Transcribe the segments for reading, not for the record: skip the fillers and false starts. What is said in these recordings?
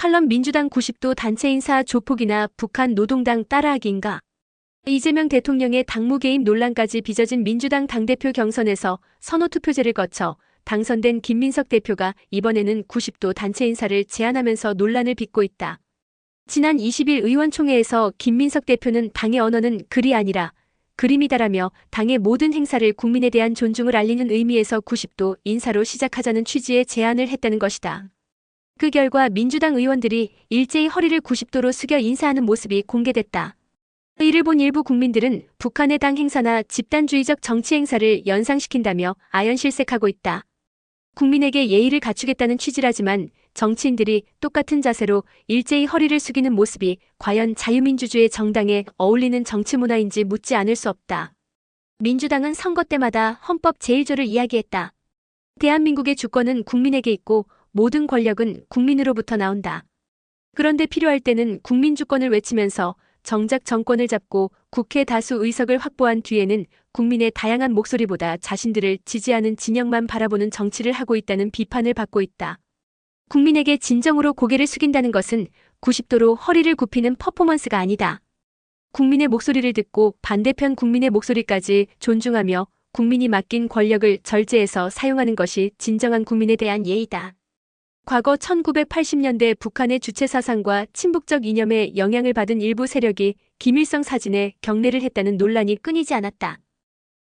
칼럼 민주당 90도 단체 인사 조폭이나 북한 노동당 따라하기인가? 이재명 대통령의 당무 개입 논란까지 빚어진 민주당 당대표 경선에서 선호투표제를 거쳐 당선된 김민석 대표가 이번에는 90도 단체 인사를 제안하면서 논란을 빚고 있다. 지난 20일 의원총회에서 김민석 대표는 당의 언어는 글이 아니라 그림이다라며 당의 모든 행사를 국민에 대한 존중을 알리는 의미에서 90도 인사로 시작하자는 취지의 제안을 했다는 것이다. 그 결과 민주당 의원들이 일제히 허리를 90도로 숙여 인사하는 모습이 공개됐다. 이를 본 일부 국민들은 북한의 당 행사나 집단주의적 정치 행사를 연상시킨다며 아연실색하고 있다. 국민에게 예의를 갖추겠다는 취지라지만 정치인들이 똑같은 자세로 일제히 허리를 숙이는 모습이 과연 자유민주주의 정당에 어울리는 정치 문화인지 묻지 않을 수 없다. 민주당은 선거 때마다 헌법 제1조를 이야기했다. 대한민국의 주권은 국민에게 있고 모든 권력은 국민으로부터 나온다. 그런데 필요할 때는 국민주권을 외치면서 정작 정권을 잡고 국회 다수 의석을 확보한 뒤에는 국민의 다양한 목소리보다 자신들을 지지하는 진영만 바라보는 정치를 하고 있다는 비판을 받고 있다. 국민에게 진정으로 고개를 숙인다는 것은 90도로 허리를 굽히는 퍼포먼스가 아니다. 국민의 목소리를 듣고 반대편 국민의 목소리까지 존중하며 국민이 맡긴 권력을 절제해서 사용하는 것이 진정한 국민에 대한 예의다. 과거 1980년대 북한의 주체 사상과 친북적 이념에 영향을 받은 일부 세력이 김일성 사진에 경례를 했다는 논란이 끊이지 않았다.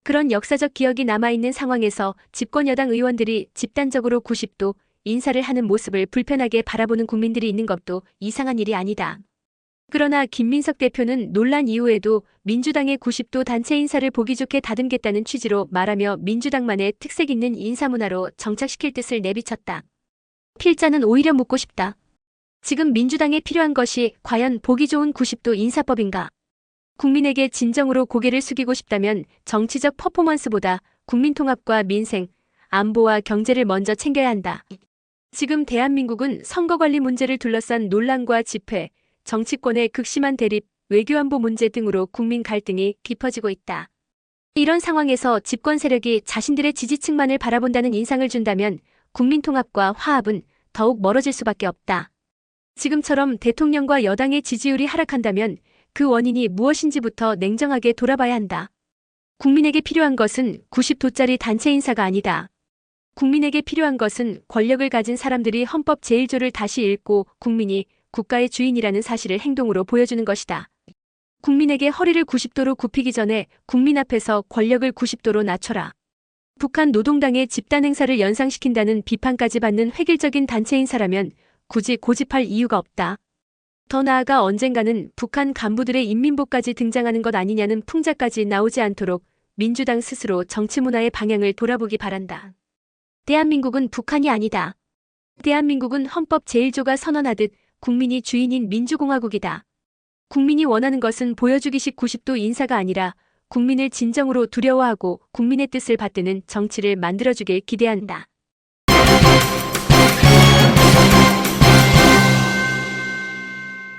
그런 역사적 기억이 남아있는 상황에서 집권 여당 의원들이 집단적으로 90도 인사를 하는 모습을 불편하게 바라보는 국민들이 있는 것도 이상한 일이 아니다. 그러나 김민석 대표는 논란 이후에도 민주당의 90도 단체 인사를 보기 좋게 다듬겠다는 취지로 말하며 민주당만의 특색 있는 인사문화로 정착시킬 뜻을 내비쳤다. 필자는 오히려 묻고 싶다. 지금 민주당에 필요한 것이 과연 보기 좋은 90도 인사법인가? 국민에게 진정으로 고개를 숙이고 싶다면 정치적 퍼포먼스보다 국민 통합과 민생, 안보와 경제를 먼저 챙겨야 한다. 지금 대한민국은 선거관리 문제를 둘러싼 논란과 집회, 정치권의 극심한 대립, 외교안보 문제 등으로 국민 갈등이 깊어지고 있다. 이런 상황에서 집권 세력이 자신들의 지지층만을 바라본다는 인상을 준다면 국민 통합과 화합은 더욱 멀어질 수밖에 없다. 지금처럼 대통령과 여당의 지지율이 하락한다면 그 원인이 무엇인지부터 냉정하게 돌아봐야 한다. 국민에게 필요한 것은 90도짜리 단체 인사가 아니다. 국민에게 필요한 것은 권력을 가진 사람들이 헌법 제1조를 다시 읽고 국민이 국가의 주인이라는 사실을 행동으로 보여주는 것이다. 국민에게 허리를 90도로 굽히기 전에 국민 앞에서 권력을 90도로 낮춰라. 북한 노동당의 집단 행사를 연상시킨다는 비판까지 받는 획일적인 단체 인사라면 굳이 고집할 이유가 없다. 더 나아가 언젠가는 북한 간부들의 인민복까지 등장하는 것 아니냐는 풍자까지 나오지 않도록 민주당 스스로 정치 문화의 방향을 돌아보기 바란다. 대한민국은 북한이 아니다. 대한민국은 헌법 제1조가 선언하듯 국민이 주인인 민주공화국이다. 국민이 원하는 것은 보여주기식 90도 인사가 아니라 국민을 진정으로 두려워하고 국민의 뜻을 받드는 정치를 만들어주길 기대한다.